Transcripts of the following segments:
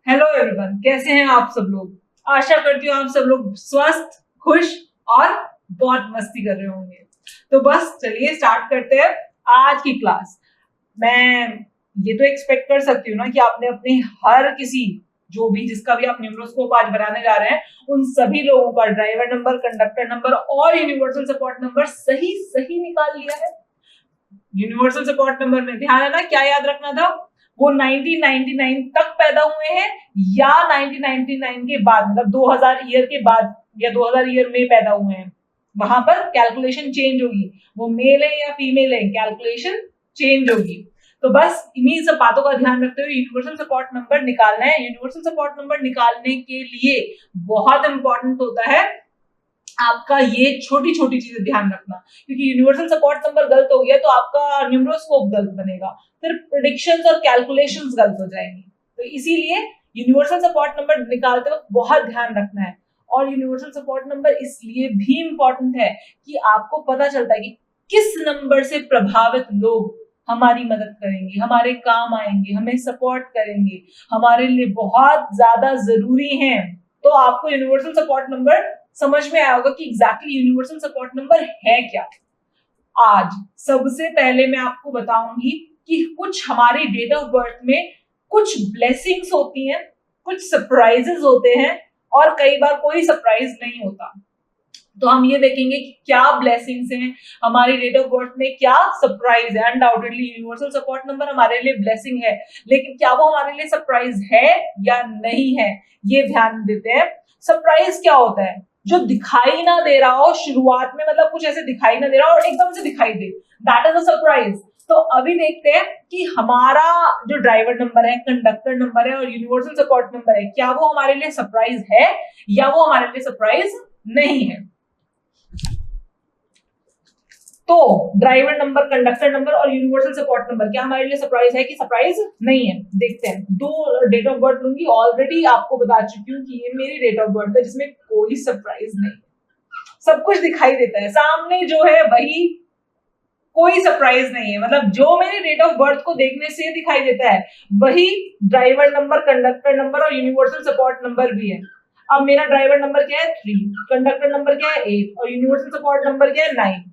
Hello everyone, कैसे हैं आप सब लोग। आशा करती हूँ आप सब लोग स्वस्थ, खुश और बहुत मस्ती कर रहे होंगे। तो बस चलिए स्टार्ट करते हैं आज की क्लास। मैं ये तो एक्सपेक्ट कर सकती हूँ ना कि आपने अपने हर किसी जो भी जिसका भी आप न्यूमरोस्कोप आज बनाने जा रहे हैं उन सभी लोगों का ड्राइवर नंबर, कंडक्टर नंबर और यूनिवर्सल सपोर्ट नंबर सही सही निकाल लिया है। यूनिवर्सल सपोर्ट नंबर में ध्यान है ना, क्या याद रखना था, वो 1999 तक पैदा हुए हैं या 1999 के बाद, मतलब 2000 ईयर के बाद या 2000 ईयर में पैदा हुए हैं। वहां पर कैलकुलेशन चेंज होगी, वो मेल है या फीमेल है, कैलकुलेशन चेंज होगी। तो बस इन्हीं सब बातों का ध्यान रखते हुए यूनिवर्सल सपोर्ट नंबर निकालना है। यूनिवर्सल सपोर्ट नंबर निकालने के लिए बहुत इंपॉर्टेंट होता है आपका ये छोटी छोटी चीजें ध्यान रखना, क्योंकि यूनिवर्सल सपोर्ट नंबर गलत हो गया तो आपका न्यूमरोस्कोप गलत बनेगा, फिर प्रेडिक्शंस और कैलकुलेशंस गलत हो जाएंगी। तो इसीलिए यूनिवर्सल सपोर्ट नंबर निकालते वक्त बहुत ध्यान रखना है। और यूनिवर्सल सपोर्ट नंबर इसलिए भी इंपॉर्टेंट है कि आपको पता चलता है कि किस नंबर से प्रभावित लोग हमारी मदद करेंगे, हमारे काम आएंगे, हमें सपोर्ट करेंगे, हमारे लिए बहुत ज्यादा जरूरी हैं। तो आपको यूनिवर्सल सपोर्ट नंबर समझ में आया होगा कि एग्जैक्टली यूनिवर्सल सपोर्ट नंबर है क्या। आज सबसे पहले मैं आपको बताऊंगी कि कुछ हमारी डेट ऑफ बर्थ में कुछ ब्लेसिंग्स होती हैं, कुछ सरप्राइजेस होते हैं और कई बार कोई सरप्राइज नहीं होता। तो हम ये देखेंगे कि क्या ब्लेसिंग्स हैं हमारी डेट ऑफ बर्थ में, क्या सरप्राइज है। अनडाउटेडली यूनिवर्सल सपोर्ट नंबर हमारे लिए ब्लेसिंग है, लेकिन क्या वो हमारे लिए सरप्राइज है या नहीं है, ये ध्यान देते हैं। सरप्राइज क्या होता है, जो दिखाई ना दे रहा हो शुरुआत में, मतलब कुछ ऐसे दिखाई ना दे रहा हो और एकदम से दिखाई दे, दैट इज अ सरप्राइज। तो अभी देखते हैं कि हमारा जो ड्राइवर नंबर है, कंडक्टर नंबर है और यूनिवर्सल सपोर्ट नंबर है, क्या वो हमारे लिए सरप्राइज है या वो हमारे लिए सरप्राइज नहीं है। तो ड्राइवर नंबर, कंडक्टर नंबर और यूनिवर्सल सपोर्ट नंबर क्या हमारे लिए सरप्राइज है कि सरप्राइज नहीं है। देखते हैं, दो डेट ऑफ बर्थ लूंगी, ऑलरेडी आपको बता चुकी हूँ कि ये मेरी डेट ऑफ बर्थ है जिसमें कोई सरप्राइज नहीं, सब कुछ दिखाई देता है सामने जो है वही, कोई सरप्राइज नहीं है। मतलब जो मेरी डेट ऑफ बर्थ को देखने से दिखाई देता है वही ड्राइवर नंबर, कंडक्टर नंबर और यूनिवर्सल सपोर्ट नंबर भी है। अब मेरा ड्राइवर नंबर क्या है 3, कंडक्टर नंबर क्या है 8 और यूनिवर्सल सपोर्ट नंबर क्या है 9,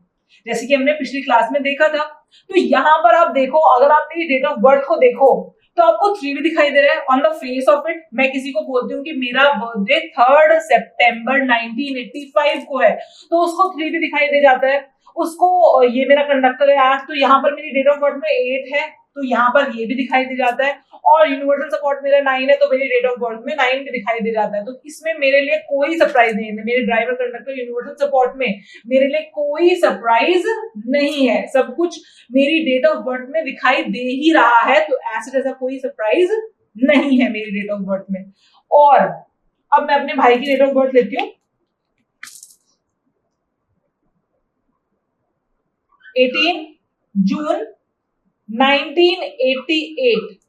जैसे कि हमने पिछली क्लास में देखा था। तो यहाँ पर आप देखो, अगर आप मेरी डेट ऑफ बर्थ को देखो तो आपको 3 भी दिखाई दे रहा है on the face of it. मैं किसी को बोलती हूँ कि मेरा बर्थडे 3 सितंबर 1985 को है तो उसको 3 भी दिखाई दे जाता है। उसको ये मेरा कंडक्टर है 8, तो यहाँ पर मेरी डेट ऑफ बर्थ में 8 है तो यहाँ पर ये भी दिखाई दे जाता है। और यूनिवर्सल सपोर्ट मेरा 9 है तो मेरी डेट ऑफ बर्थ में 9 भी दिखाई दे जाता है। तो इसमें मेरे लिए कोई सरप्राइज नहीं है, मेरे ड्राइवर, कंडक्टर, यूनिवर्सल सपोर्ट में मेरे लिए कोई सरप्राइज नहीं है। सब कुछ मेरी डेट ऑफ बर्थ में दिखाई दे ही रहा है, तो ऐसा कोई सरप्राइज नहीं है मेरी डेट ऑफ बर्थ में। और अब मैं अपने भाई की डेट ऑफ बर्थ लेती हूँ, 18 जून 1988।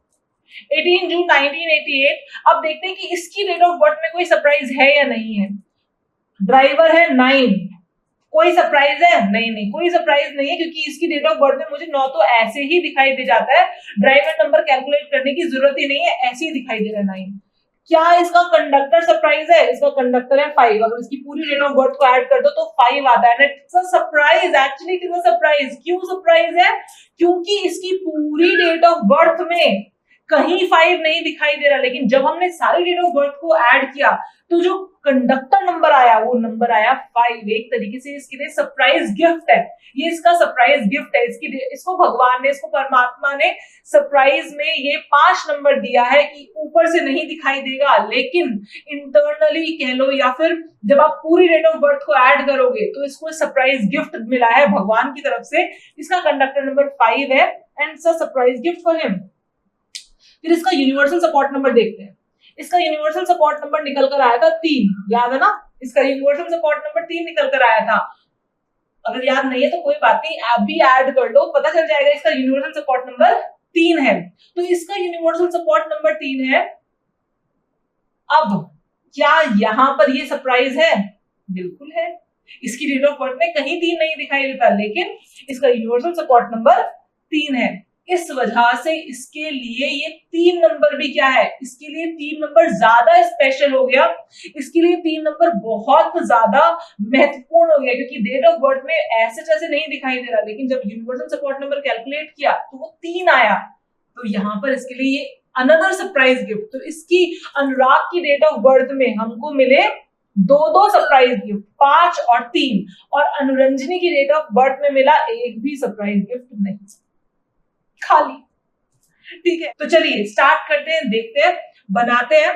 18 जून 1988। अब देखते हैं कि इसकी डेट ऑफ बर्थ में कोई सरप्राइज है या नहीं है। ड्राइवर है 9, कोई सरप्राइज है नहीं, कोई सरप्राइज नहीं है क्योंकि इसकी डेट ऑफ बर्थ में मुझे 9 तो ऐसे ही दिखाई दे जाता है, ड्राइवर नंबर कैलकुलेट करने की जरूरत ही नहीं है, ऐसे ही दिखाई दे रहा है 9। क्या इसका कंडक्टर सरप्राइज है, इसका कंडक्टर है 5, अगर इसकी पूरी डेट ऑफ बर्थ को ऐड कर दो तो 5 आता है। It's a surprise, actually it is a surprise. क्यों सरप्राइज है, क्योंकि इसकी पूरी डेट ऑफ बर्थ में कहीं 5 नहीं दिखाई दे रहा, लेकिन जब हमने सारी डेट ऑफ बर्थ को ऐड किया तो जो कंडक्टर नंबर आया वो नंबर आया 5। एक तरीके से इसके लिए सरप्राइज गिफ्ट है, ये इसका सरप्राइज गिफ्ट है। इसको भगवान ने, इसको परमात्मा ने सरप्राइज में ये 5 नंबर दिया है कि ऊपर से नहीं दिखाई देगा लेकिन इंटरनली कह लो या फिर जब आप पूरी डेट ऑफ बर्थ को ऐड करोगे तो इसको सरप्राइज गिफ्ट मिला है भगवान की तरफ से। इसका कंडक्टर नंबर 5 है and surprise gift for him. फिर इसका यूनिवर्सल सपोर्ट नंबर देखते हैं। इसका यूनिवर्सल सपोर्ट नंबर निकल कर आया था 3, याद है ना, इसका यूनिवर्सल सपोर्ट नंबर 3 निकल कर आया था। अगर याद नहीं है तो कोई बात नहीं, आप भी ऐड कर लो, पता चल जाएगा। इसका यूनिवर्सल सपोर्ट नंबर 3 है, तो इसका यूनिवर्सल सपोर्ट नंबर 3 है। अब क्या यहाँ पर ये सरप्राइज है, बिल्कुल है। इसकी डेट ऑफ बर्थ में कहीं 3 नहीं दिखाई देता, लेकिन इसका यूनिवर्सल सपोर्ट नंबर 3 है। इस वजह से इसके लिए ये 3 नंबर भी क्या है, इसके लिए 3 नंबर ज्यादा स्पेशल हो गया, इसके लिए 3 नंबर बहुत ज्यादा महत्वपूर्ण हो गया, क्योंकि डेट ऑफ बर्थ में ऐसे जैसे नहीं दिखाई दे रहा, लेकिन जब यूनिवर्सल सपोर्ट नंबर कैलकुलेट किया तो वो 3 आया। तो यहाँ पर इसके लिए ये अनदर सरप्राइज गिफ्ट। तो इसकी अनुराग की डेट ऑफ बर्थ में हमको मिले दो सरप्राइज गिफ्ट, 5 और 3, और अनुरंजनी की डेट ऑफ बर्थ में मिला एक भी सरप्राइज गिफ्ट नहीं, खाली। ठीक है, तो चलिए स्टार्ट करते हैं, देखते हैं, बनाते हैं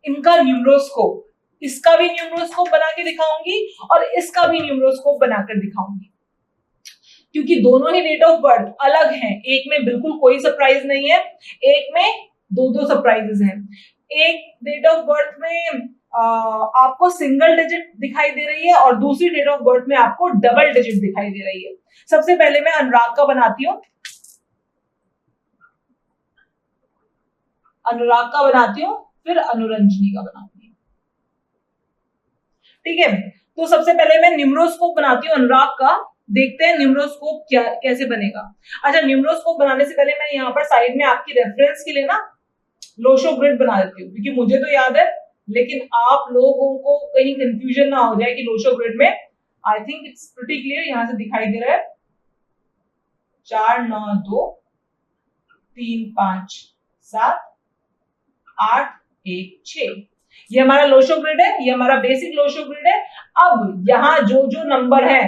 इनका न्यूमरोस्कोप। इसका भी न्यूमरोस्कोप बना के दिखाऊंगी और इसका भी न्यूमरोस्कोप बनाकर दिखाऊंगी, क्योंकि दोनों ही डेट ऑफ बर्थ अलग हैं। एक में बिल्कुल कोई सरप्राइज नहीं है, एक में दो सरप्राइजेस हैं। एक डेट ऑफ बर्थ में आपको सिंगल डिजिट दिखाई दे रही है और दूसरी डेट ऑफ बर्थ में आपको डबल डिजिट दिखाई दे रही है। सबसे पहले मैं अनुराग का बनाती हूँ, अनुराग का बनाती हूँ, फिर अनुरंजनी का बनाती हूँ। ठीक है, तो सबसे पहले मैं न्यूमरोस्कोप बनाती हूँ अनुराग का, देखते हैं न्यूमरोस्कोप क्या कैसे बनेगा। अच्छा, न्यूमरोस्कोप बनाने से पहले मैं यहाँ पर साइड में आपकी रेफरेंस के लिए ना लोशो ग्रिड बना देती हूँ, क्योंकि मुझे तो याद है, लेकिन आप लोगों को कहीं कंफ्यूजन ना हो जाए कि लोशो ग्रिड में, I think it's pretty clear, यहां से दिखाई दे रहा है 4 9 2 3 5 7 8 1 6, ये हमारा लोशो ग्रिड है, ये हमारा बेसिक लोशो ग्रिड है। अब यहाँ जो जो नंबर है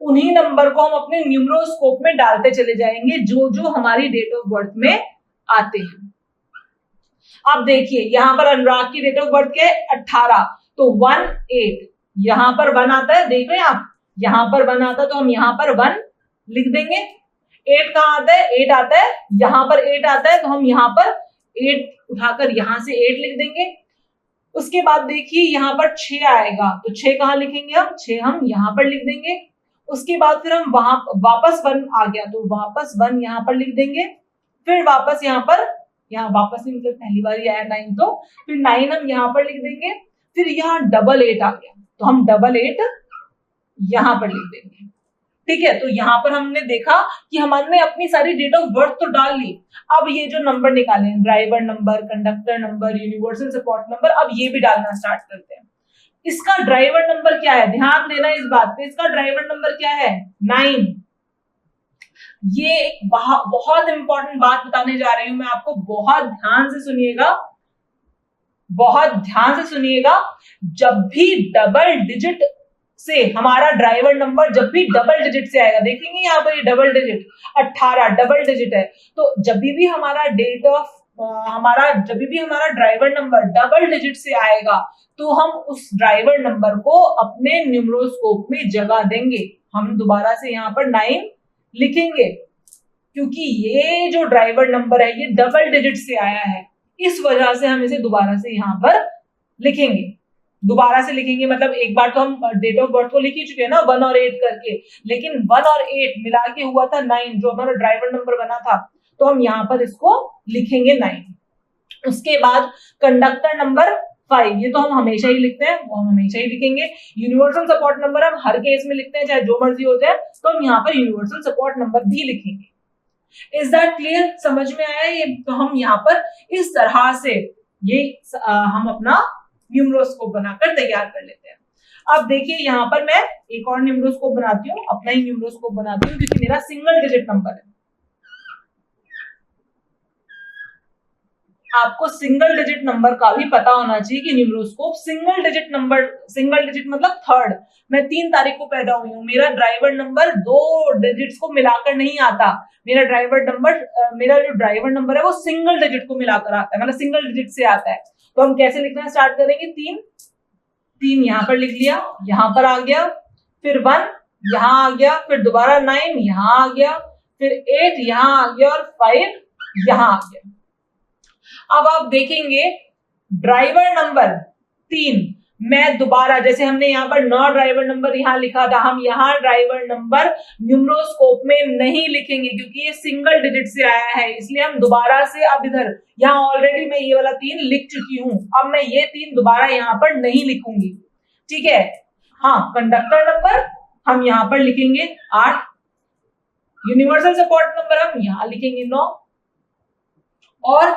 उन्हीं नंबर को हम अपने न्यूमरोस्कोप में डालते चले जाएंगे, जो जो हमारी डेट ऑफ बर्थ में आते हैं। अब देखिए यहाँ पर अनुराग की डेट ऑफ बर्थ क्या है 18, तो 1 8, यहाँ पर 1 आता है, देख रहे हैं आप, यहाँ पर 1 आता है तो हम यहाँ पर 1 लिख देंगे। 8 कहाँ आता है, 8 आता है, यहाँ पर 8 आता है तो हम यहाँ पर 8 उठाकर यहाँ से 8 लिख देंगे। उसके बाद देखिए यहाँ पर 6 आएगा, तो 6 कहाँ लिखेंगे हम, 6 हम यहाँ पर लिख देंगे। उसके बाद फिर हम वहां वापस 1 आ गया तो वापस 1 यहाँ पर लिख देंगे, फिर वापस यहाँ पर, यहाँ वापस नहीं मतलब पहली बार ही आया 9, तो फिर 9 हम यहाँ पर लिख देंगे। फिर यहाँ 8 आ गया तो हम 8 यहाँ पर लिख देंगे। ठीक है, तो यहाँ पर हमने देखा कि हमने अपनी सारी डेट ऑफ बर्थ तो डाल ली। अब ये जो नंबर निकाले, driver number, conductor number, universal support number, अब ये भी डालना स्टार्ट करते हैं। इसका ड्राइवर नंबर क्या है, ध्यान देना इस बात पे, इसका ड्राइवर नंबर क्या है 9। ये एक बहुत इंपॉर्टेंट बात बताने जा रही हूं मैं आपको, बहुत ध्यान से सुनिएगा, बहुत ध्यान से सुनिएगा। जब भी डबल डिजिट से हमारा ड्राइवर नंबर, जब भी डबल डिजिट से आएगा, देखेंगे यहाँ पर ये डबल डिजिट 18 डबल डिजिट है, तो जब भी हमारा डेट ऑफ जब भी हमारा ड्राइवर नंबर डबल डिजिट से आएगा तो हम उस ड्राइवर नंबर को अपने न्यूमरोस्कोप में जगह देंगे। हम दोबारा से यहाँ पर 9 लिखेंगे, क्योंकि ये जो ड्राइवर नंबर है ये डबल डिजिट से आया है, इस वजह से हम इसे दोबारा से यहाँ पर लिखेंगे। दोबारा से लिखेंगे मतलब एक बार तो हम डेट ऑफ बर्थ को लिख ही चुके हैं ना 1 और 8 करके, लेकिन 1 और 8 मिला के हुआ था 9, जो हमारा ड्राइवर नंबर बना था, तो हम यहाँ पर इसको लिखेंगे 9। उसके बाद कंडक्टर नंबर 5, ये तो हम हमेशा ही लिखते हैं, वो हम हमेशा ही लिखेंगे। यूनिवर्सल सपोर्ट नंबर हम हर केस में लिखते हैं, चाहे जो मर्जी हो जाए, तो हम यहाँ पर यूनिवर्सल सपोर्ट नंबर भी लिखेंगे। इज दैट क्लियर, समझ में आया ये? तो हम यहाँ पर इस तरह से ये हम अपना न्यूमरोस्कोप बनाकर तैयार कर लेते हैं। अब देखिए यहाँ पर मैं एक और न्यूमरोस्कोप बनाती हूँ, अपना ही न्यूमरोस्कोप बनाती हूँ, क्योंकि मेरा सिंगल डिजिट नंबर है। आपको सिंगल डिजिट नंबर का भी पता होना चाहिए कि numeroscope single digit number, single digit मतलब 3rd, मैं 3 तारीख को पैदा हुई हूँ, मेरा ड्राइवर नंबर 2 डिजिट्स को मिलाकर नहीं आता, मेरा जो ड्राइवर नंबर है वो सिंगल डिजिट को मिलाकर आता है, मतलब सिंगल डिजिट से आता है। तो हम कैसे लिखना स्टार्ट करेंगे, 3 यहाँ पर लिख लिया, यहाँ पर आ गया, फिर 1 यहाँ आ गया, फिर दोबारा 9 यहाँ आ गया, फिर 8 यहाँ आ गया और 5 यहाँ आ गया। अब आप देखेंगे ड्राइवर नंबर 3, मैं दोबारा जैसे हमने यहाँ पर 9 ड्राइवर नंबर यहाँ लिखा था, हम यहाँ ड्राइवर नंबर न्यूमरोस्कोप में नहीं लिखेंगे क्योंकि ये सिंगल डिजिट से आया है, इसलिए हम दोबारा से, अब इधर यहाँ ऑलरेडी मैं ये वाला 3 लिख चुकी हूँ, अब मैं ये 3 दोबारा यहाँ पर नहीं लिखूंगी। ठीक है, हाँ, कंडक्टर नंबर हम यहाँ पर लिखेंगे 8, यूनिवर्सल सपोर्ट नंबर हम यहां लिखेंगे 9 और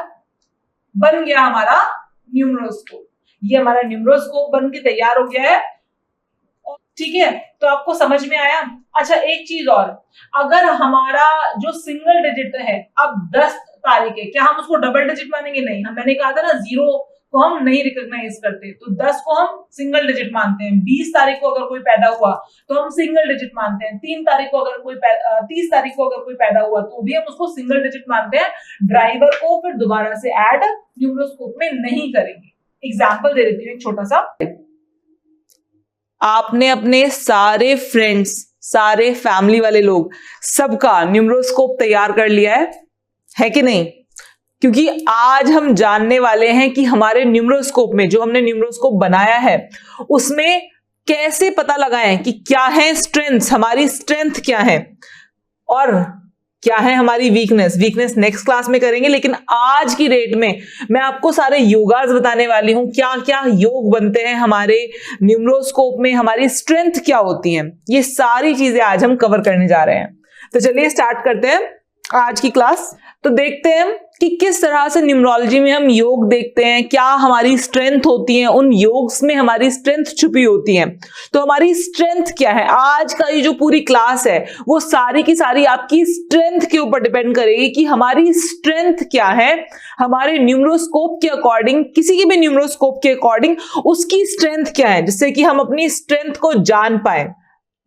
बन गया हमारा न्यूमरोस्कोप। ये हमारा न्यूमरोस्कोप बन के तैयार हो गया है। ठीक है, तो आपको समझ में आया। अच्छा एक चीज और, अगर हमारा जो सिंगल डिजिट है अब 10 तारीख है, क्या हम उसको डबल डिजिट मानेंगे? नहीं, हम मैंने कहा था ना 0 को हम नहीं रिकॉग्नाइज करते, तो 10 को हम सिंगल डिजिट मानते हैं। 20 तारीख को अगर कोई पैदा हुआ तो हम सिंगल डिजिट मानते हैं। 3 तारीख को अगर कोई 30 तारीख को अगर कोई पैदा हुआ तो भी हम उसको सिंगल डिजिट मानते हैं। ड्राइवर को फिर दोबारा से ऐड न्यूमरोस्कोप में नहीं करेंगे। एग्जाम्पल दे देती हूँ एक छोटा सा। आपने अपने सारे फ्रेंड्स, सारे फैमिली वाले लोग, सबका न्यूमरोस्कोप तैयार कर लिया है कि नहीं? क्योंकि आज हम जानने वाले हैं कि हमारे न्यूमरोस्कोप में, जो हमने न्यूमरोस्कोप बनाया है, उसमें कैसे पता लगाएं कि क्या है स्ट्रेंथ्स, हमारी स्ट्रेंथ क्या है और क्या है हमारी वीकनेस। वीकनेस नेक्स्ट क्लास में करेंगे, लेकिन आज की डेट में मैं आपको सारे योगास बताने वाली हूं, क्या क्या योग बनते हैं हमारे न्यूमरोस्कोप में, हमारी स्ट्रेंथ क्या होती है, ये सारी चीजें आज हम कवर करने जा रहे हैं। तो चलिए स्टार्ट करते हैं आज की क्लास। तो देखते हैं कि किस तरह से न्यूमरोलॉजी में हम योग देखते हैं, क्या हमारी स्ट्रेंथ होती है, उन योग्स में हमारी स्ट्रेंथ छुपी होती है। तो हमारी स्ट्रेंथ क्या है, आज का ये जो पूरी क्लास है वो सारी की सारी आपकी स्ट्रेंथ के ऊपर डिपेंड करेगी कि हमारी स्ट्रेंथ क्या है। हमारे न्यूमरोस्कोप के अकॉर्डिंग, किसी के भी न्यूमरोस्कोप के अकॉर्डिंग उसकी स्ट्रेंथ क्या है, जिससे कि हम अपनी स्ट्रेंथ को जान पाए।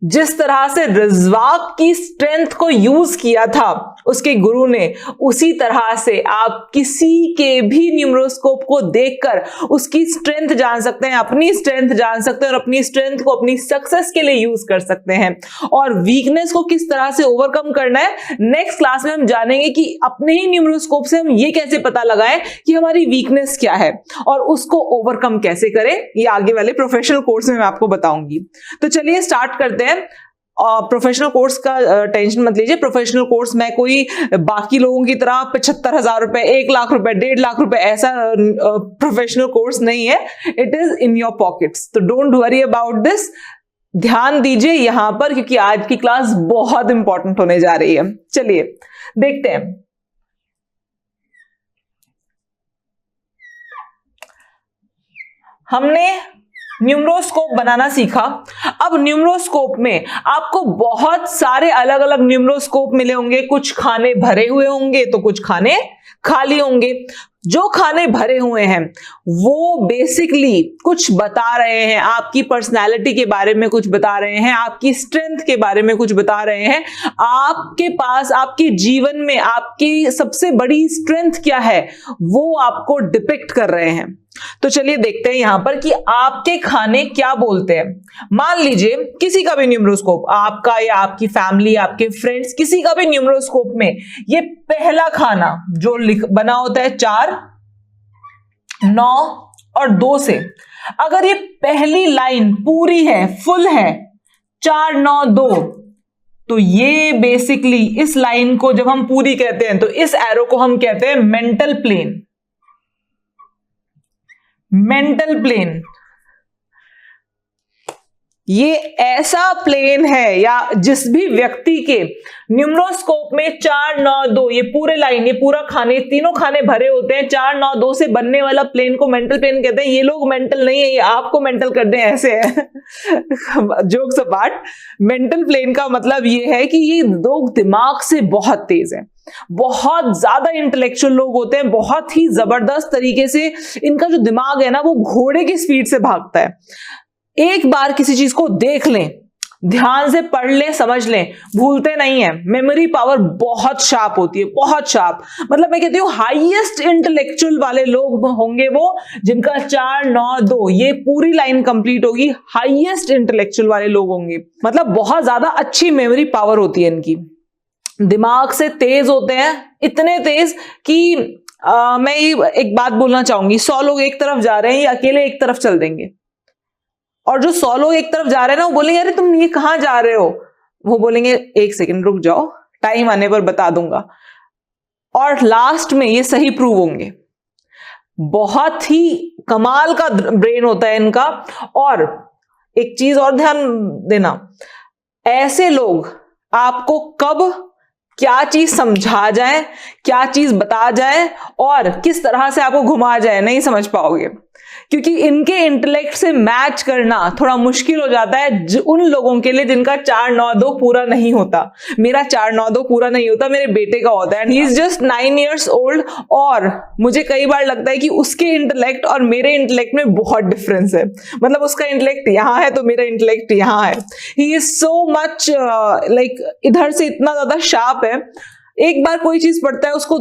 जिस तरह से रिजवाक की स्ट्रेंथ को यूज किया था उसके गुरु ने, उसी तरह से आप किसी के भी न्यूमरोस्कोप को देखकर उसकी स्ट्रेंथ जान सकते हैं, अपनी स्ट्रेंथ जान सकते हैं और अपनी स्ट्रेंथ को अपनी सक्सेस के लिए यूज कर सकते हैं। और वीकनेस को किस तरह से ओवरकम करना है नेक्स्ट क्लास में हम जानेंगे कि अपने ही न्यूमरोस्कोप से हम ये कैसे पता लगाएं कि हमारी वीकनेस क्या है और उसको ओवरकम कैसे करें, ये आगे वाले प्रोफेशनल कोर्स में मैं आपको बताऊंगी। तो चलिए स्टार्ट करते हैं। प्रोफेशनल कोर्स का टेंशन मत लीजिए। प्रोफेशनल कोर्स मैं कोई बाकी लोगों की तरह 75,000 रुपए, 1 लाख रुपए, 1.5 लाख रुपए ऐसा प्रोफेशनल कोर्स नहीं है। It is in your pockets, तो डोंट वरी अबाउट दिस। ध्यान दीजिए यहां पर, क्योंकि आज की क्लास बहुत इंपॉर्टेंट होने जा रही है। चलिए देखते हैं। हमने न्यूमरोस्कोप बनाना सीखा। अब न्यूमरोस्कोप में आपको बहुत सारे अलग अलग न्यूमरोस्कोप मिले होंगे। कुछ खाने भरे हुए होंगे तो कुछ खाने खाली होंगे। जो खाने भरे हुए हैं वो बेसिकली कुछ बता रहे हैं, आपकी पर्सनालिटी के बारे में कुछ बता रहे हैं, आपकी स्ट्रेंथ के बारे में कुछ बता रहे हैं, आपके पास आपके जीवन में आपकी सबसे बड़ी स्ट्रेंथ क्या है वो आपको डिपिक्ट कर रहे हैं। तो चलिए देखते हैं यहां पर कि आपके खाने क्या बोलते हैं। मान लीजिए किसी का भी न्यूमरोस्कोप, आपका या आपकी फैमिली, आपके फ्रेंड्स, किसी का भी न्यूमरोस्कोप में ये पहला खाना जो बना होता है 4, 9 और 2 से, अगर ये पहली लाइन पूरी है, फुल है, 4, 9, 2, तो ये बेसिकली इस लाइन को जब हम पूरी कहते हैं तो इस एरो को हम कहते हैं मेंटल प्लेन। मेंटल प्लेन ये ऐसा प्लेन है, या जिस भी व्यक्ति के न्यूमरोस्कोप में 4, 9, 2 ये पूरे लाइन, ये पूरा खाने, तीनों खाने भरे होते हैं, 4, 9, 2 से बनने वाला प्लेन को मेंटल प्लेन कहते हैं। ये लोग मेंटल नहीं है, ये आपको मेंटल कर दें ऐसे है। जोक्स अपार्ट, मेंटल प्लेन का मतलब ये है कि ये लोग दिमाग से बहुत तेज है, बहुत ज्यादा इंटेलेक्चुअल लोग होते हैं, बहुत ही जबरदस्त तरीके से इनका जो दिमाग है ना वो घोड़े की स्पीड से भागता है। एक बार किसी चीज को देख लें, ध्यान से पढ़ लें, समझ लें, भूलते नहीं है। मेमोरी पावर बहुत शार्प होती है, बहुत शार्प। मतलब मैं कहती हूँ हाईएस्ट इंटेलेक्चुअल वाले लोग होंगे वो जिनका 4, 9, 2 ये पूरी लाइन कंप्लीट होगी, हाईएस्ट इंटेलेक्चुअल वाले लोग होंगे। मतलब बहुत ज्यादा अच्छी मेमोरी पावर होती है इनकी, दिमाग से तेज होते हैं, इतने तेज कि मैं एक बात बोलना चाहूंगी, 100 लोग एक तरफ जा रहे हैं, ये अकेले एक तरफ चल देंगे, और जो 100 लोग एक तरफ जा रहे हैं ना वो बोलेंगे अरे तुम ये कहां जा रहे हो, वो बोलेंगे 1 सेकंड रुक जाओ, टाइम आने पर बता दूंगा, और लास्ट में ये सही प्रूव होंगे। बहुत ही कमाल का ब्रेन होता है इनका। और एक चीज और ध्यान देना, ऐसे लोग आपको कब क्या चीज समझा जाए, क्या चीज बता जाए और किस तरह से आपको घुमा जाए, नहीं समझ पाओगे, क्योंकि इनके इंटेलेक्ट से मैच करना थोड़ा मुश्किल हो जाता है उन लोगों के लिए जिनका 4-9-2 पूरा नहीं होता। मेरा 4-9-2 पूरा नहीं होता, मेरे बेटे का होता है, he is just 9 years old, और मुझे कई बार लगता है कि उसके इंटेलेक्ट और मेरे इंटेलेक्ट में बहुत डिफरेंस है। मतलब उसका इंटेलेक्ट यहाँ है तो मेरा इंटेलेक्ट यहाँ है। He is so much like इधर से इतना ज्यादा शार्प है, एक बार कोई चीज पढ़ता है उसको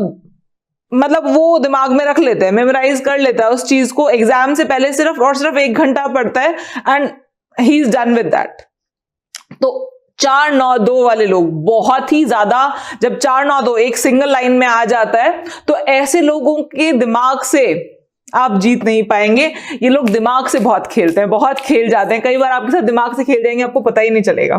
मतलब वो दिमाग में रख लेते हैं, मेमोराइज कर लेता है उस चीज को, एग्जाम से पहले सिर्फ और सिर्फ 1 घंटा पढ़ता है and he is done with that. तो 4-9-2 वाले लोग बहुत ही ज्यादा, जब 4-9-2 एक सिंगल लाइन में आ जाता है तो ऐसे लोगों के दिमाग से आप जीत नहीं पाएंगे। ये लोग दिमाग से बहुत खेलते हैं, बहुत खेल जाते हैं, कई बार आपके साथ दिमाग से खेल जाएंगे, आपको पता ही नहीं चलेगा।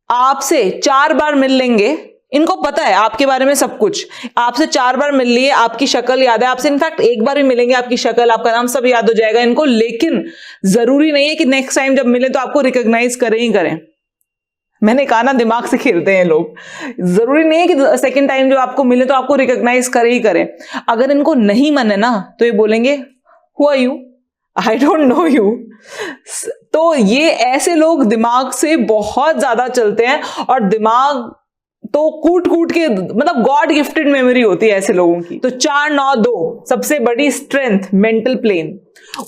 आपसे 4 बार मिल लेंगे, इनको पता है आपके बारे में सब कुछ, आपसे 4 बार मिल लिए, आपकी शक्ल याद है, आपसे इनफैक्ट 1 बार भी मिलेंगे, आपकी शक्ल, आपका नाम सब याद हो जाएगा इनको, लेकिन जरूरी नहीं है कि नेक्स्ट टाइम जब मिले तो आपको रिकॉग्नाइज करें ही करें। मैंने कहा ना, दिमाग से खेलते हैं लोग, जरूरी नहीं है कि सेकेंड टाइम जब आपको मिले तो आपको रिकॉग्नाइज करें ही करें। अगर इनको नहीं मन है ना तो ये बोलेंगे who are you, I don't know you. तो ये ऐसे लोग दिमाग से बहुत ज्यादा चलते हैं, और दिमाग तो कूट कूट के, मतलब गॉड गिफ्टेड मेमोरी होती है ऐसे लोगों की। तो 4-9-2 सबसे बड़ी स्ट्रेंथ, मेंटल प्लेन।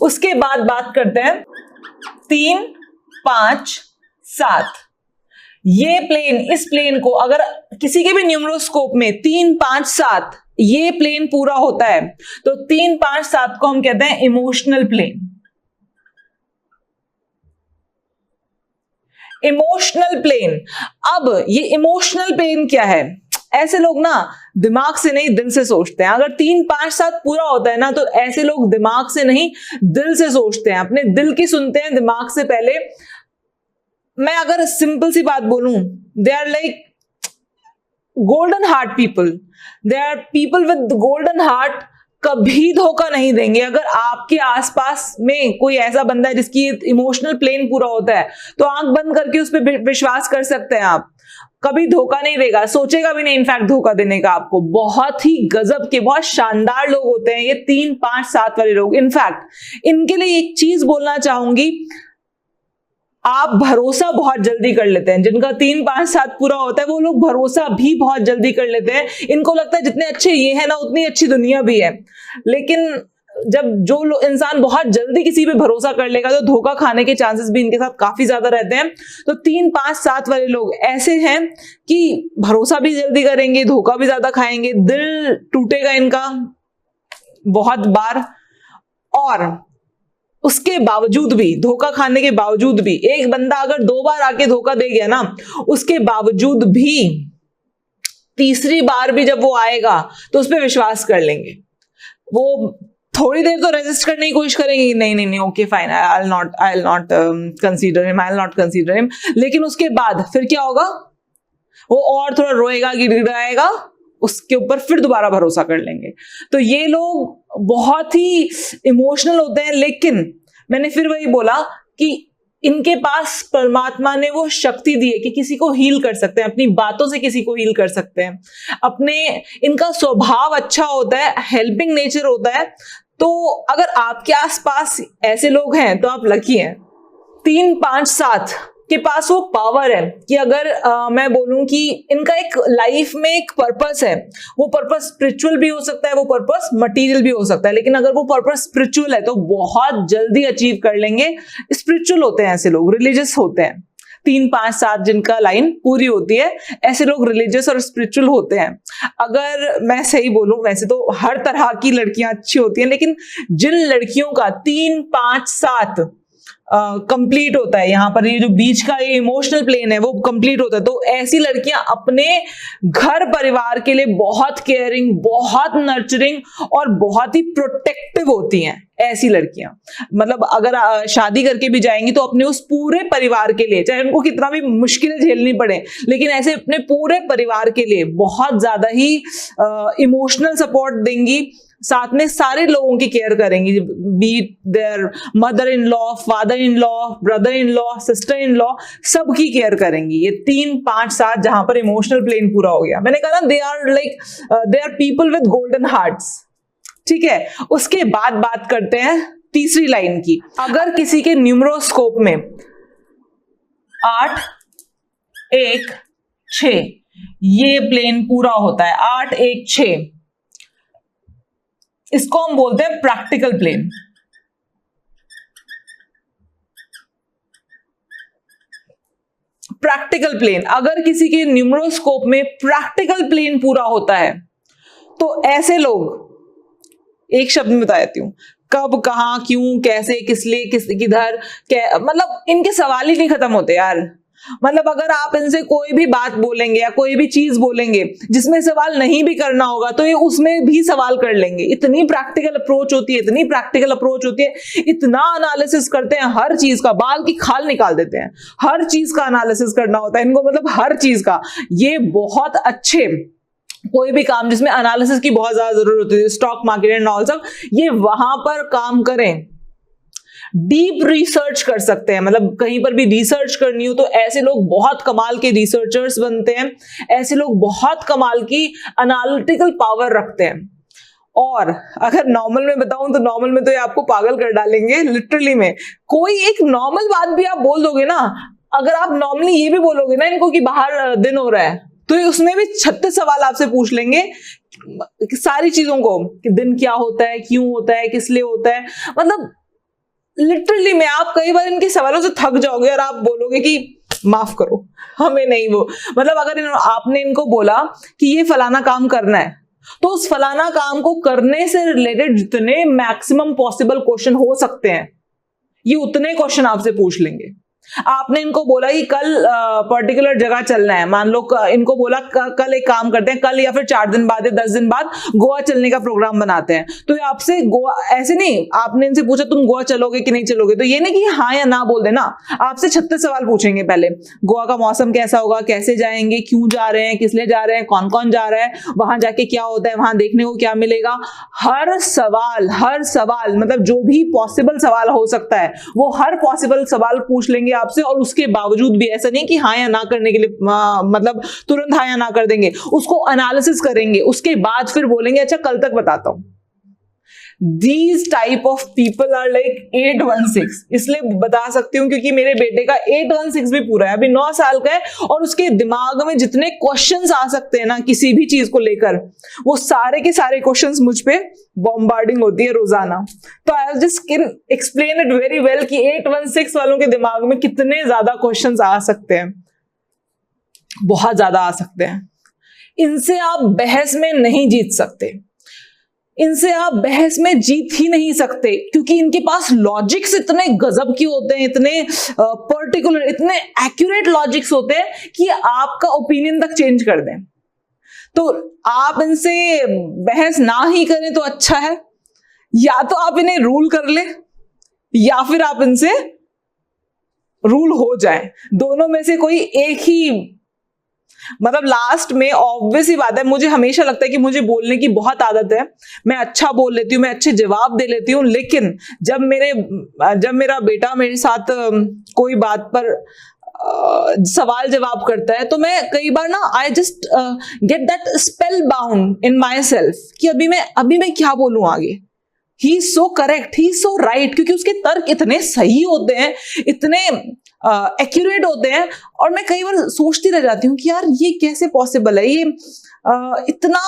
उसके बाद बात करते हैं 3-5-7। ये प्लेन, इस प्लेन को अगर किसी के भी न्यूमरोस्कोप में 3-5-7 ये प्लेन पूरा होता है तो 3-5-7 को हम कहते हैं इमोशनल प्लेन। Emotional plane. अब ये इमोशनल प्लेन क्या है? ऐसे लोग ना दिमाग से नहीं दिल से सोचते हैं। अगर 3-5-7 पूरा होता है ना तो ऐसे लोग दिमाग से नहीं दिल से सोचते हैं, अपने दिल की सुनते हैं दिमाग से पहले। मैं अगर सिंपल सी बात बोलूं, they are like golden heart people, they are people with golden heart. कभी धोखा नहीं देंगे। अगर आपके आसपास में कोई ऐसा बंदा है जिसकी इमोशनल प्लेन पूरा होता है तो आंख बंद करके उस पर विश्वास कर सकते हैं आप, कभी धोखा नहीं देगा, सोचेगा भी नहीं इनफैक्ट धोखा देने का आपको। बहुत ही गजब के, बहुत शानदार लोग होते हैं ये 3-5-7 वाले लोग। इनफैक्ट इनके लिए एक चीज बोलना चाहूंगी, आप भरोसा बहुत जल्दी कर लेते हैं। जिनका 3-5-7 पूरा होता है वो लोग भरोसा भी बहुत जल्दी कर लेते हैं। इनको लगता है जितने अच्छे ये है ना उतनी अच्छी दुनिया भी है। लेकिन जब जो इंसान बहुत जल्दी किसी पे भरोसा कर लेगा तो धोखा खाने के चांसेस भी इनके साथ काफी ज्यादा रहते हैं। तो 3-5-7 वाले लोग ऐसे हैं कि भरोसा भी जल्दी करेंगे, धोखा भी ज्यादा खाएंगे, दिल टूटेगा इनका बहुत बार, और उसके बावजूद भी, धोखा खाने के बावजूद भी, एक बंदा अगर 2 बार आके धोखा दे गया ना, उसके बावजूद भी तीसरी बार भी जब वो आएगा तो उस पर विश्वास कर लेंगे। वो थोड़ी देर तो रेजिस्ट करने की कोशिश करेंगे, नहीं okay fine, I will not consider him, लेकिन उसके बाद फिर क्या होगा, वो और थोड़ा रोएगा, गिड़गिड़ाएगा, उसके ऊपर फिर दोबारा भरोसा कर लेंगे। तो ये लोग बहुत ही इमोशनल होते हैं। लेकिन मैंने फिर वही बोला कि इनके पास परमात्मा ने वो शक्ति दी है कि किसी को हील कर सकते हैं, अपनी बातों से किसी को हील कर सकते हैं। इनका स्वभाव अच्छा होता है, हेल्पिंग नेचर होता है। तो अगर आपके आसपास ऐसे लोग हैं तो आप लकी हैं। 3-5-7 के पास वो पावर है कि अगर मैं बोलूं कि इनका एक लाइफ में एक पर्पस है, वो पर्पस स्पिरिचुअल भी हो सकता है, वो पर्पस मटेरियल भी हो सकता है, लेकिन अगर वो पर्पस स्पिरिचुअल है तो बहुत जल्दी अचीव कर लेंगे। स्पिरिचुअल होते हैं ऐसे लोग, रिलीजियस होते हैं। 3-5-7 जिनका लाइन पूरी होती है ऐसे लोग रिलीजियस और स्पिरिचुअल होते हैं। अगर मैं सही बोलूं, वैसे तो हर तरह की लड़कियां अच्छी होती हैं, लेकिन जिन लड़कियों का 3-5-7 कंप्लीट होता है, यहाँ पर ये जो बीच का ये इमोशनल प्लेन है वो कंप्लीट होता है, तो ऐसी लड़कियां अपने घर परिवार के लिए बहुत केयरिंग, बहुत नर्चरिंग और बहुत ही प्रोटेक्टिव होती हैं। ऐसी लड़कियां मतलब अगर शादी करके भी जाएंगी तो अपने उस पूरे परिवार के लिए, चाहे उनको कितना भी मुश्किलें झेलनी पड़े, लेकिन ऐसे अपने पूरे परिवार के लिए बहुत ज्यादा ही इमोशनल सपोर्ट देंगी, साथ में सारे लोगों की केयर करेंगी, be there mother in law, father in law, brother in law, sister in law, सबकी केयर करेंगी। ये 3, 5, 7 जहां पर इमोशनल प्लेन पूरा हो गया। मैंने कहा ना they are people with golden hearts, ठीक है। उसके बाद बात करते हैं तीसरी लाइन की। अगर किसी के न्यूमरोस्कोप में 8, 1, 6 ये प्लेन पूरा होता है, 8, 1, 6, इसको हम बोलते हैं प्रैक्टिकल प्लेन। प्रैक्टिकल प्लेन, अगर किसी के न्यूमरोस्कोप में प्रैक्टिकल प्लेन पूरा होता है तो ऐसे लोग, एक शब्द में बता देती हूं, कब, कहां, क्यों, कैसे, किस लिए, किधर, मतलब इनके सवाल ही नहीं खत्म होते यार। मतलब अगर आप इनसे कोई भी बात बोलेंगे या कोई भी चीज बोलेंगे जिसमें सवाल नहीं भी करना होगा तो ये उसमें भी सवाल कर लेंगे। इतनी प्रैक्टिकल अप्रोच होती है, इतनी प्रैक्टिकल अप्रोच होती है, इतना एनालिसिस करते हैं हर चीज का, बाल की खाल निकाल देते हैं, हर चीज का एनालिसिस करना होता है इनको, मतलब हर चीज का। ये बहुत अच्छे, कोई भी काम जिसमें एनालिसिस की बहुत ज्यादा जरूरत होती है, स्टॉक मार्केट एंड ऑल सब, ये वहां पर काम करें। डीप रिसर्च कर सकते हैं, मतलब कहीं पर भी रिसर्च करनी हो तो ऐसे लोग बहुत कमाल के रिसर्चर्स बनते हैं, ऐसे लोग बहुत कमाल की एनालिटिकल पावर रखते हैं। और अगर नॉर्मल में बताऊं तो नॉर्मल में तो ये आपको पागल कर डालेंगे लिटरली में। कोई एक नॉर्मल बात भी आप बोल दोगे ना, अगर आप नॉर्मली ये भी बोलोगे ना इनको कि बाहर दिन हो रहा है, तो उसमें भी 36 सवाल आपसे पूछ लेंगे सारी चीजों को, कि दिन क्या होता है, क्यों होता है, किस लिए होता है। मतलब लिटरली में आप कई बार इनके सवालों से थक जाओगे और आप बोलोगे कि माफ करो हमें नहीं वो, मतलब अगर आपने इनको बोला कि ये फलाना काम करना है तो उस फलाना काम को करने से रिलेटेड जितने मैक्सिमम पॉसिबल क्वेश्चन हो सकते हैं ये उतने क्वेश्चन आपसे पूछ लेंगे। आपने इनको बोला कि कल पर्टिकुलर जगह चलना है, मान लो इनको बोला कल एक काम करते हैं, कल या फिर 4 दिन बाद या 10 दिन बाद गोवा चलने का प्रोग्राम बनाते हैं, तो आपसे गोवा, ऐसे नहीं आपने इनसे पूछा तुम गोवा चलोगे कि नहीं चलोगे, तो ये नहीं कि हाँ या ना बोल देना, आपसे 36 सवाल पूछेंगे। पहले गोवा का मौसम कैसा होगा, कैसे जाएंगे, क्यों जा रहे हैं, किस लिए जा रहे हैं, कौन कौन जा रहा है, वहां जाके क्या होता है, वहां देखने को क्या मिलेगा। हर सवाल मतलब जो भी पॉसिबल सवाल हो सकता है वो हर पॉसिबल सवाल पूछ लेंगे आपसे। और उसके बावजूद भी ऐसा नहीं कि हाँ या ना करने के लिए मतलब तुरंत हाँ या ना कर देंगे, उसको एनालिसिस करेंगे, उसके बाद फिर बोलेंगे अच्छा कल तक बताता हूं। These type of people are like 816, इसलिए बता सकती हूँ क्योंकि मेरे बेटे का 816 भी पूरा है, अभी 9 साल का है, और उसके दिमाग में जितने क्वेश्चंस आ सकते हैं ना किसी भी चीज को लेकर, वो सारे के सारे क्वेश्चंस मुझ पे बॉम्बार्डिंग होती है रोजाना। तो I just can explain it very well कि 816 वालों के दिमाग में कितने ज्यादा क्वेश्चंस आ सकते हैं, बहुत ज्यादा आ सकते हैं। इनसे आप बहस में नहीं जीत सकते, इनसे आप बहस में जीत ही नहीं सकते, क्योंकि इनके पास लॉजिक्स इतने गजब के होते हैं, इतने पर्टिकुलर, इतने एक्यूरेट लॉजिक्स होते हैं कि आपका ओपिनियन तक चेंज कर दें। तो आप इनसे बहस ना ही करें तो अच्छा है, या तो आप इन्हें रूल कर ले या फिर आप इनसे रूल हो जाए, दोनों में से कोई एक ही। मतलब लास्ट में ऑब्वियस ही बात है, मुझे हमेशा लगता है कि मुझे बोलने की बहुत आदत है, मैं अच्छा बोल लेती हूँ, मैं अच्छे जवाब दे लेती हूँ, लेकिन जब मेरा बेटा मेरे साथ कोई बात पर सवाल जवाब करता है तो मैं कई बार ना I just get that spell bound in my self कि अभी मैं क्या बोलूं आगे। He is so correct, he is so right, क्योंकि उसके तर्क इतने सही होते हैं, इतने एक्यूरेट होते हैं, और मैं कई बार सोचती रह जाती हूँ कि यार ये कैसे पॉसिबल है, ये इतना,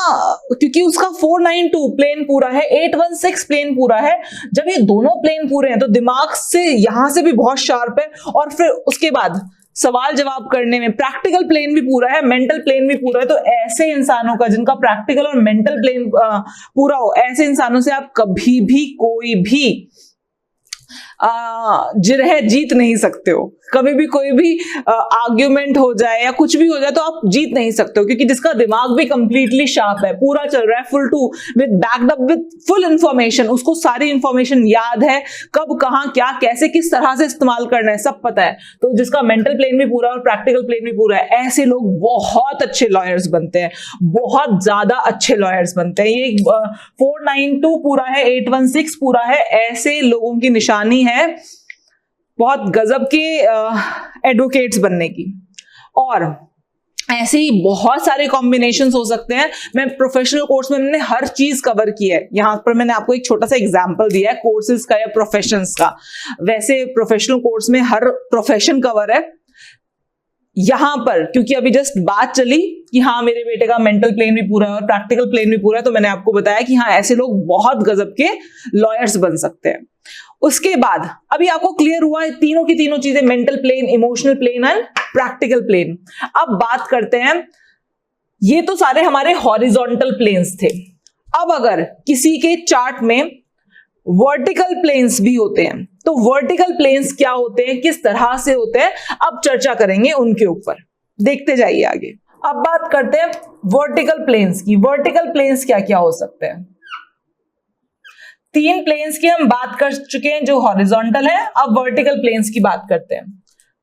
क्योंकि उसका 492 प्लेन पूरा है, 816 प्लेन पूरा है। जब ये दोनों प्लेन पूरे हैं तो दिमाग से यहां से भी बहुत शार्प है, और फिर उसके बाद सवाल जवाब करने में प्रैक्टिकल प्लेन भी पूरा है, मेंटल प्लेन भी पूरा है। तो ऐसे इंसानों का जिनका प्रैक्टिकल और मेंटल प्लेन पूरा हो, ऐसे इंसानों से आप कभी भी कोई भी जिरह जीत नहीं सकते हो। कभी भी कोई भी आर्ग्यूमेंट हो जाए या कुछ भी हो जाए तो आप जीत नहीं सकते हो, क्योंकि जिसका दिमाग भी कंप्लीटली शार्प है, पूरा चल रहा है full to with backed up with full information, उसको सारी इंफॉर्मेशन याद है, कब कहां क्या कैसे किस तरह से इस्तेमाल करना है सब पता है, तो जिसका मेंटल प्लेन भी पूरा और प्रैक्टिकल प्लेन भी पूरा है, ऐसे लोग बहुत अच्छे लॉयर्स बनते हैं, बहुत ज्यादा अच्छे लॉयर्स बनते हैं। ये 492 पूरा है, 816 पूरा है, ऐसे लोगों की निशानी है बहुत गजब के एडवोकेट्स बनने की। और ऐसे ही बहुत सारे कॉम्बिनेशंस हो सकते हैं। मैं प्रोफेशनल कोर्स में मैंने हर चीज कवर की है, यहां पर मैंने आपको एक छोटा सा एग्जांपल दिया है कोर्सेज का या प्रोफेशंस का। वैसे प्रोफेशनल कोर्स में हर प्रोफेशन कवर है। यहां पर क्योंकि अभी जस्ट बात चली कि हाँ मेरे बेटे का मेंटल प्लेन भी पूरा है और प्रैक्टिकल प्लेन भी पूरा है, तो मैंने आपको बताया कि हाँ ऐसे लोग बहुत गजब के लॉयर्स बन सकते हैं। उसके बाद अभी आपको क्लियर हुआ है तीनों की तीनों चीजें, mental plane, emotional plane and practical plane. अब बात करते हैं, ये तो सारे हमारे हॉरिजॉन्टल प्लेन्स थे। अब अगर किसी के चार्ट में वर्टिकल प्लेन्स भी होते हैं, तो वर्टिकल प्लेन्स क्या होते हैं, किस तरह से होते हैं, अब चर्चा करेंगे उनके ऊपर, देखते जाइए आगे। अब बात करते हैं वर्टिकल प्लेन्स की। वर्टिकल प्लेन्स क्या क्या हो सकते हैं? 3 प्लेन्स की हम बात कर चुके हैं जो हॉरिजॉन्टल है, अब वर्टिकल प्लेन्स की बात करते हैं।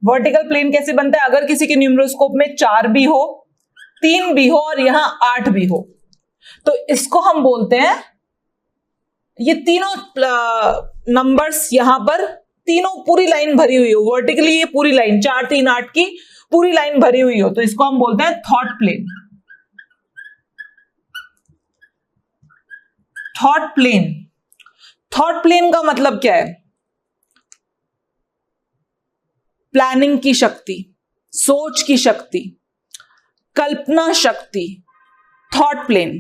वर्टिकल प्लेन कैसे बनता है? अगर किसी के न्यूमरोस्कोप में 4 भी हो, 3 भी हो और यहां 8 भी हो, तो इसको हम बोलते हैं, ये तीनों नंबर्स यहां पर तीनों पूरी लाइन भरी हुई हो, वर्टिकली ये पूरी लाइन 4 3 8 की पूरी लाइन भरी हुई हो, तो इसको हम बोलते हैं thought plane. Thought plane, thought plane का मतलब क्या है? प्लानिंग की शक्ति, सोच की शक्ति, कल्पना शक्ति, थॉट प्लेन।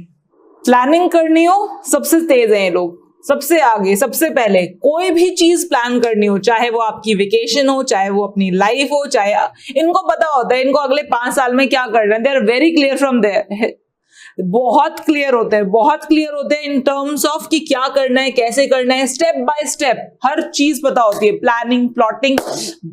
प्लानिंग करनी हो सबसे तेज है ये लोग, सबसे आगे, सबसे पहले कोई भी चीज प्लान करनी हो, चाहे वो आपकी वेकेशन हो, चाहे वो अपनी लाइफ हो, चाहे इनको पता होता है इनको अगले 5 साल में क्या करना है। They are very clear from there, बहुत क्लियर होते हैं, बहुत क्लियर होते हैं इन टर्म्स ऑफ कि क्या करना है, कैसे करना है, स्टेप बाय स्टेप हर चीज पता होती है। प्लानिंग, प्लॉटिंग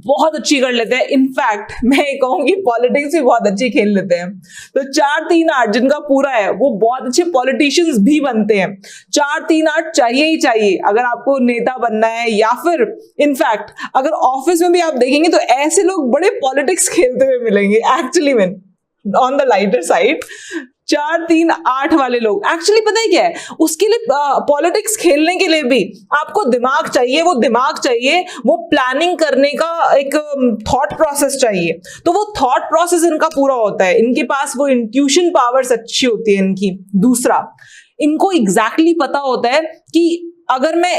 बहुत अच्छी कर लेते हैं। इनफैक्ट मैं कहूंगी पॉलिटिक्स भी बहुत अच्छी खेल लेते हैं। तो 4 3 8 जिनका पूरा है वो बहुत अच्छे पॉलिटिशियंस भी बनते हैं। 4 3 8 चाहिए ही चाहिए अगर आपको नेता बनना है, या फिर इनफैक्ट अगर ऑफिस में भी आप देखेंगे तो ऐसे लोग बड़े पॉलिटिक्स खेलते हुए मिलेंगे एक्चुअली में, ऑन द लाइटर साइड। 4 3 8 वाले लोग एक्चुअली पता है क्या है, उसके लिए पॉलिटिक्स खेलने के लिए भी आपको दिमाग चाहिए, वो दिमाग चाहिए, वो प्लानिंग करने का एक थॉट प्रोसेस चाहिए। तो वो थॉट प्रोसेस इनका पूरा होता है, इनके पास वो इंट्यूशन पावर्स अच्छी होती है इनकी। दूसरा, इनको एग्जैक्टली पता होता है कि अगर मैं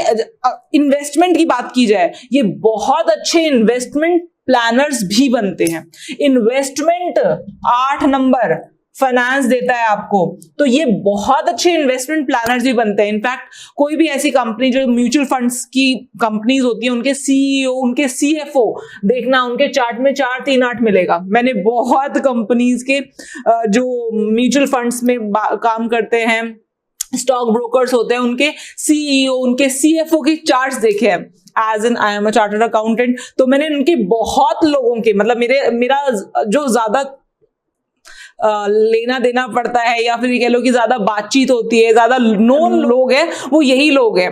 इन्वेस्टमेंट की बात की जाए, ये बहुत अच्छे इन्वेस्टमेंट प्लानर्स भी बनते हैं। इन्वेस्टमेंट 8 नंबर फाइनेंस देता है आपको, तो ये बहुत अच्छे इन्वेस्टमेंट प्लानर्स भी बनते हैं। इनफैक्ट कोई भी ऐसी कंपनी जो म्यूचुअल फंड्स की कंपनीज होती है, उनके सीईओ, उनके सीएफओ देखना, उनके चार्ट में 4 3 8 मिलेगा। मैंने बहुत कंपनीज के जो म्यूचुअल फंड्स में काम करते हैं, स्टॉक ब्रोकर्स होते हैं, उनके सीईओ, उनके सीएफओ के चार्ट्स देखे हैं। As an I am a chartered accountant, तो मैंने उनके बहुत लोगों के, मतलब मेरा जो ज्यादा लेना देना पड़ता है, या फिर ये कह लो कि ज्यादा बातचीत होती है, ज्यादा नोन लोग हैं, वो यही लोग हैं।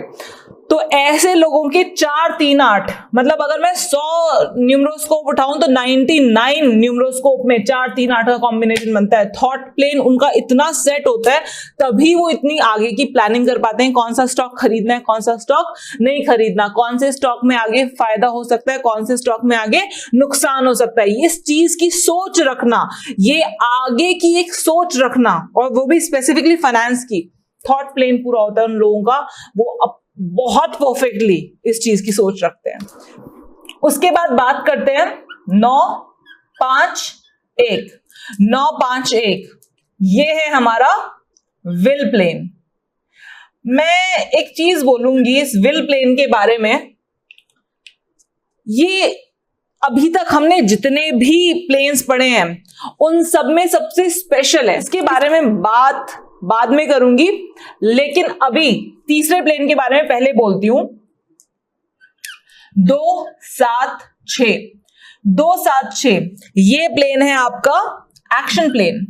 तो ऐसे लोगों के 4 3 8, मतलब अगर मैं 100 न्यूमरोस्कोप उठाऊं तो 99 न्यूमरोस्कोप में 4 3 8 का कॉम्बिनेशन बनता है। थॉट प्लेन उनका इतना सेट होता है, तभी वो इतनी आगे की प्लानिंग कर पाते हैं, कौन सा स्टॉक खरीदना है, कौन सा स्टॉक नहीं खरीदना, कौन से स्टॉक में आगे फायदा हो सकता है, कौन से स्टॉक में आगे नुकसान हो सकता है। इस चीज की सोच रखना, ये आगे की एक सोच रखना, और वो भी स्पेसिफिकली फाइनेंस की, थॉट प्लेन पूरा होता है उन लोगों का, वो बहुत परफेक्टली इस चीज की सोच रखते हैं। उसके बाद बात करते हैं 9 5 1। 9 5 1 ये है हमारा विल प्लेन। मैं एक चीज बोलूंगी इस विल प्लेन के बारे में, ये अभी तक हमने जितने भी प्लेन्स पढ़े हैं उन सब में सबसे स्पेशल है। इसके बारे में बात बाद में करूंगी, लेकिन अभी तीसरे प्लेन के बारे में पहले बोलती हूं। 2 7 6, 2 7 6 ये प्लेन है आपका action plane.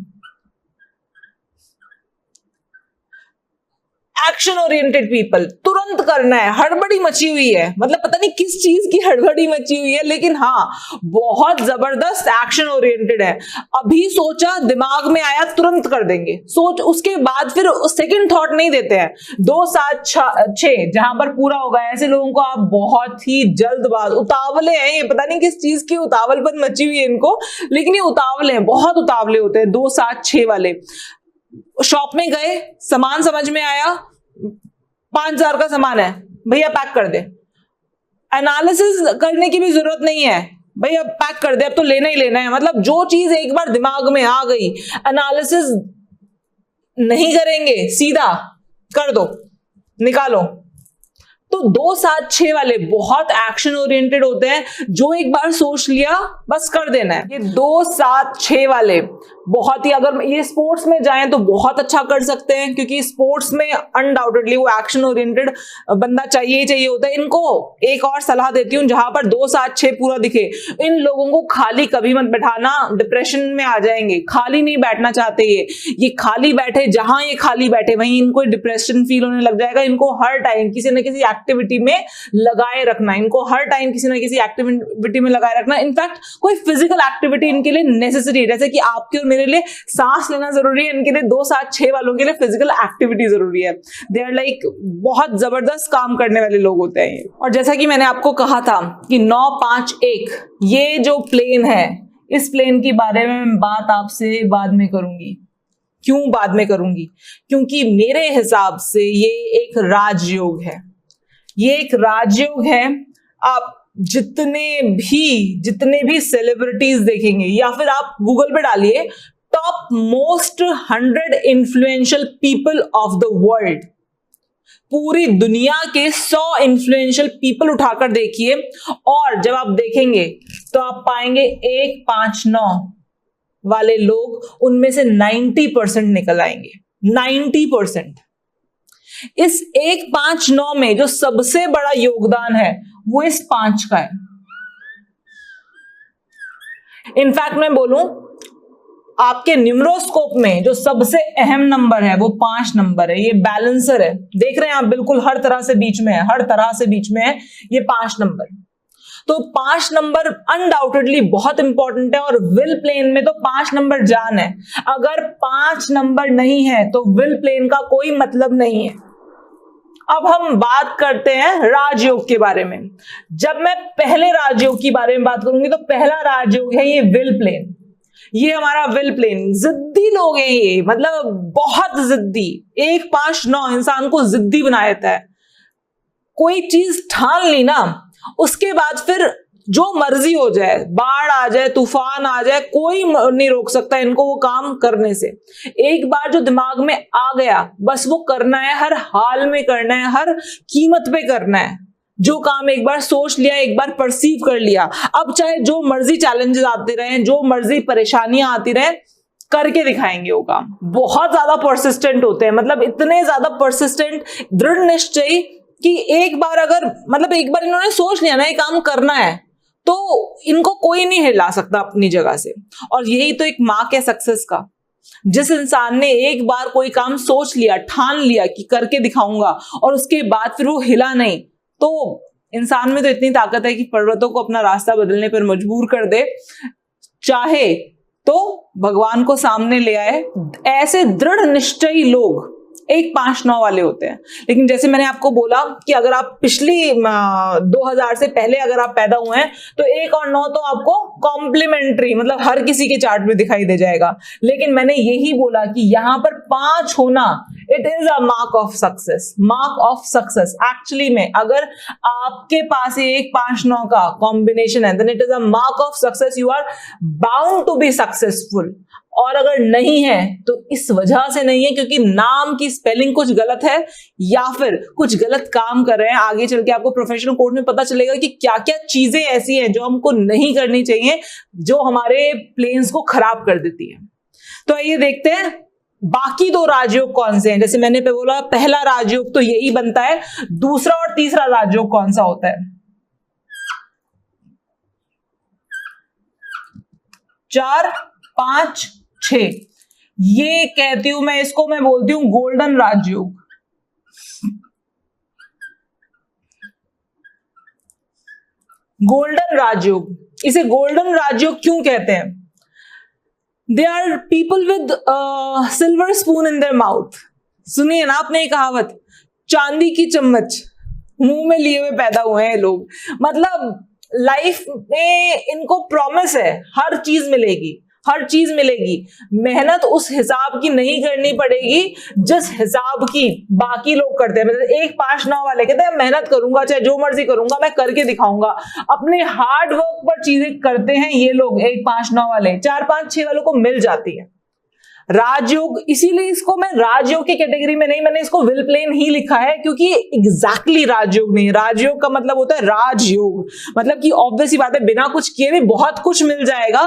Action oriented people, तुरंत करना है, हड़बड़ी मची हुई है, मतलब पता नहीं किस चीज की हड़बड़ी मची हुई है, लेकिन हाँ बहुत जबरदस्त एक्शन ओरिएंटेड है। अभी सोचा, दिमाग में आया, तुरंत कर देंगे, सोच उसके बाद फिर सेकंड थॉट नहीं देते हैं। 2 7 6 जहां पर पूरा होगा, ऐसे लोगों को आप बहुत ही जल्दबाज, उतावले हैं, ये पता नहीं किस चीज की उतावलपन मची हुई है इनको, लेकिन ये उतावले हैं, बहुत उतावले होते हैं 2 7 6 वाले। शॉप में गए, सामान समझ में आया, 5,000 का सामान है, भैया पैक कर दे, एनालिसिस करने की भी जरूरत नहीं है, भैया पैक कर दे, अब तो लेना ही लेना है। मतलब जो चीज एक बार दिमाग में आ गई, एनालिसिस नहीं करेंगे, सीधा कर दो, निकालो। तो 2 7 6 वाले बहुत एक्शन ओरिएंटेड होते हैं, जो एक बार सोच लिया बस कर देना है। ये 2 7 6 वाले बहुत ही, अगर ये स्पोर्ट्स में जाएं तो बहुत अच्छा कर सकते हैं, क्योंकि स्पोर्ट्स में अनडाउटेडली वो एक्शन ओरिएंटेड बंदा चाहिए ही चाहिए होता है। इनको एक और सलाह देती हूँ, जहां पर 2 7 6 पूरा दिखे, इन लोगों को खाली कभी मत बैठाना, डिप्रेशन में आ जाएंगे। खाली नहीं बैठना चाहते ये खाली बैठे, जहां ये खाली बैठे वहीं इनको डिप्रेशन फील होने लग जाएगा। इनको हर टाइम किसी न किसी एक्टिविटी में लगाए रखना, इनको हर टाइम किसी न किसी एक्टिविटी में लगाए रखना। इनफैक्ट कोई फिजिकल एक्टिविटी इनके लिए नेसेसरी है, जैसे कि आपके और मेरे लिए सांस लेना जरूरी है, इनके लिए 2 7 6 वालों के लिए फिजिकल एक्टिविटी जरूरी है। दे आर लाइक बहुत जबरदस्त काम करने वाले लोग होते हैं ये। और जैसा कि मैंने आपको कहा था कि 9 5 1 ये जो प्लेन है, इस प्लेन के बारे में मैं बात आपसे बाद में करूंगी। क्यों बाद में करूंगी? क्योंकि मेरे हिसाब से ये एक राजयोग है, ये एक राजयोग है। आप जितने भी सेलिब्रिटीज देखेंगे, या फिर आप गूगल पे डालिए top most 100 influential people of the world, पूरी दुनिया के 100 इन्फ्लुएंशियल पीपल उठाकर देखिए, और जब आप देखेंगे तो आप पाएंगे 1 5 9 वाले लोग, उनमें से 90% निकल आएंगे। 90%। इस 1 5 9 में जो सबसे बड़ा योगदान है वो इस 5 का है। इनफैक्ट मैं बोलूं, आपके न्यूमरोस्कोप में जो सबसे अहम नंबर है वो 5 नंबर है। ये बैलेंसर है, देख रहे हैं आप, बिल्कुल हर तरह से बीच में है, हर तरह से बीच में है ये 5 नंबर। तो 5 नंबर अनडाउटेडली बहुत इंपॉर्टेंट है, और विल प्लेन में तो 5 नंबर जान है। अगर 5 नंबर नहीं है तो विल प्लेन का कोई मतलब नहीं है। अब हम बात करते हैं राजयोग के बारे में। जब मैं पहले राजयोग के बारे में बात करूंगी तो पहला राजयोग है ये विल प्लेन। ये हमारा विल प्लेन, जिद्दी लोग हैं ये, मतलब बहुत जिद्दी। 1 5 9 इंसान को जिद्दी बना देता है। कोई चीज ठान ली ना, उसके बाद फिर जो मर्जी हो जाए, बाढ़ आ जाए, तूफान आ जाए, कोई नहीं रोक सकता इनको वो काम करने से। एक बार जो दिमाग में आ गया, बस वो करना है, हर हाल में करना है, हर कीमत पे करना है। जो काम एक बार सोच लिया, एक बार परसीव कर लिया, अब चाहे जो मर्जी चैलेंजेस आते रहे, जो मर्जी परेशानियां आती रहे, करके दिखाएंगे वो काम। बहुत ज्यादा परसिस्टेंट होते हैं, मतलब इतने ज्यादा परसिस्टेंट, दृढ़ निश्चयी कि एक बार इन्होंने सोच लिया ना ये काम करना है, तो इनको कोई नहीं हिला सकता अपनी जगह से। और यही तो एक मार्क है सक्सेस का। जिस इंसान ने एक बार कोई काम सोच लिया, ठान लिया कि करके दिखाऊंगा, और उसके बाद फिर वो हिला नहीं, तो इंसान में तो इतनी ताकत है कि पर्वतों को अपना रास्ता बदलने पर मजबूर कर दे। चाहे तो भगवान को सामने ले आए। ऐसे दृढ़ निश्चयी लोग 1 5 9 वाले होते हैं। लेकिन जैसे मैंने आपको बोला कि अगर आप पिछली 2000 से पहले अगर आप पैदा हुए हैं तो 1 और 9 तो आपको कॉम्प्लीमेंट्री, मतलब हर किसी के चार्ट में दिखाई दे जाएगा। लेकिन मैंने यही बोला कि यहां पर 5 होना, it is a mark of success. Mark of success actually में, अगर आपके पास 1 5 9 का कॉम्बिनेशन है, then it is a mark of success. You are bound to be successful. और अगर नहीं है तो इस वजह से नहीं है क्योंकि नाम की स्पेलिंग कुछ गलत है, या फिर कुछ गलत काम कर रहे हैं। आगे चल के आपको प्रोफेशनल कोर्स में पता चलेगा कि क्या क्या चीजें ऐसी हैं जो हमको नहीं करनी चाहिए, जो हमारे प्लेन्स को खराब कर देती है। तो आइए देखते हैं बाकी 2 राजयोग कौन से हैं। जैसे मैंने बोला, पहला राजयोग तो यही बनता है। दूसरा और तीसरा राजयोग कौन सा होता है? 4 5 6, ये कहती हूं मैं, इसको मैं बोलती हूं गोल्डन राजयोग। गोल्डन राजयोग, इसे गोल्डन राजयोग क्यों कहते हैं? They are people with silver spoon in their mouth. सुनिए ना आपने ये कहावत, चांदी की चम्मच मुंह में लिए हुए पैदा हुए हैं लोग। मतलब लाइफ में इनको प्रॉमिस है हर चीज मिलेगी, हर चीज मिलेगी, मेहनत उस हिसाब की नहीं करनी पड़ेगी जिस हिसाब की बाकी लोग करते हैं। मतलब 1 5 9 वाले कहते हैं मेहनत करूंगा, चाहे जो मर्जी करूंगा, मैं करके दिखाऊंगा, अपने हार्ड वर्क पर चीजें करते हैं ये लोग। 1 5 9 वाले 4 5 6 वालों को मिल जाती है राजयोग। इसीलिए इसको मैं राजयोग की कैटेगरी में नहीं, मैंने इसको विल प्लेन ही लिखा है, क्योंकि एग्जैक्टली राजयोग नहीं। राजयोग का मतलब होता है राजयोग, मतलब कि ऑब्वियस ही बात है बिना कुछ किए भी बहुत कुछ मिल जाएगा,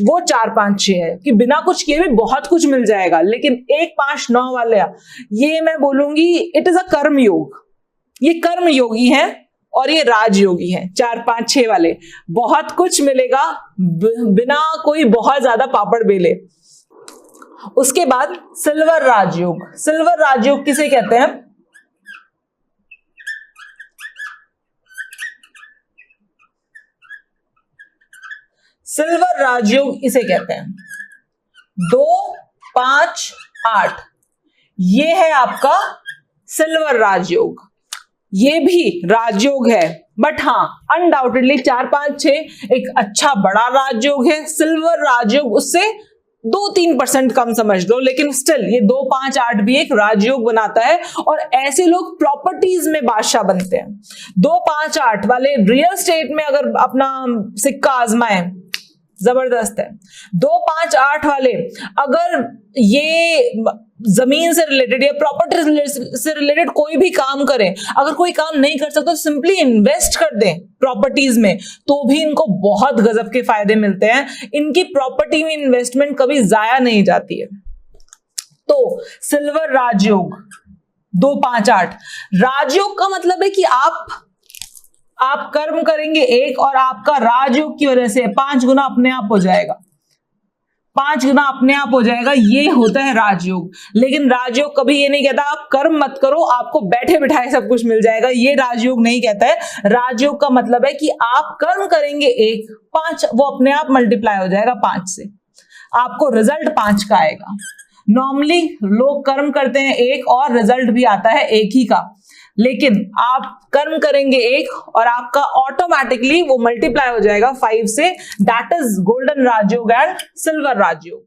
वो 4 5 6 है कि बिना कुछ किए भी बहुत कुछ मिल जाएगा। लेकिन 1 5 9 वाले ये मैं बोलूंगी इट इज अ कर्म योग, ये कर्म योगी है और ये राजयोगी है। 4 5 6 वाले बहुत कुछ मिलेगा बिना कोई बहुत ज्यादा पापड़ बेले। उसके बाद सिल्वर राजयोग। सिल्वर राजयोग किसे कहते हैं? सिल्वर राजयोग इसे कहते हैं 2 5 8, ये है आपका सिल्वर राजयोग। ये भी राजयोग है, बट हाँ अनडाउटेडली 4 5 6 एक अच्छा बड़ा राजयोग है। सिल्वर राजयोग उससे 2-3% कम समझ लो, लेकिन स्टिल ये 2 5 8 भी एक राजयोग बनाता है। और ऐसे लोग प्रॉपर्टीज में बादशाह बनते हैं। 2 5 8 वाले रियल स्टेट में अगर अपना सिक्का आजमाए, जबरदस्त है। 2 5 8 वाले अगर ये जमीन से रिलेटेड या प्रॉपर्टी से रिलेटेड कोई भी काम करें, अगर कोई काम नहीं कर सकता तो सिंपली इन्वेस्ट कर दें प्रॉपर्टीज में, तो भी इनको बहुत गजब के फायदे मिलते हैं। इनकी प्रॉपर्टी में इन्वेस्टमेंट कभी जाया नहीं जाती है। तो सिल्वर राजयोग 2 5 8। राजयोग का मतलब है कि आप कर्म करेंगे 1 और आपका राजयोग की वजह से 5 गुना अपने आप हो जाएगा, 5 गुना अपने आप हो जाएगा, ये होता है राजयोग। लेकिन राजयोग कभी ये नहीं कहता आप कर्म मत करो, आपको बैठे बिठाए सब कुछ मिल जाएगा, ये राजयोग नहीं कहता है। राजयोग का मतलब है कि आप कर्म करेंगे 1, 5 वो अपने आप मल्टीप्लाई हो जाएगा 5 से, आपको रिजल्ट 5 का आएगा। नॉर्मली लोग कर्म करते हैं 1 और रिजल्ट भी आता है 1 ही का, लेकिन आप कर्म करेंगे 1 और आपका ऑटोमेटिकली वो मल्टीप्लाई हो जाएगा 5 से। दैट इज गोल्डन राजयोग एंड सिल्वर राजयोग।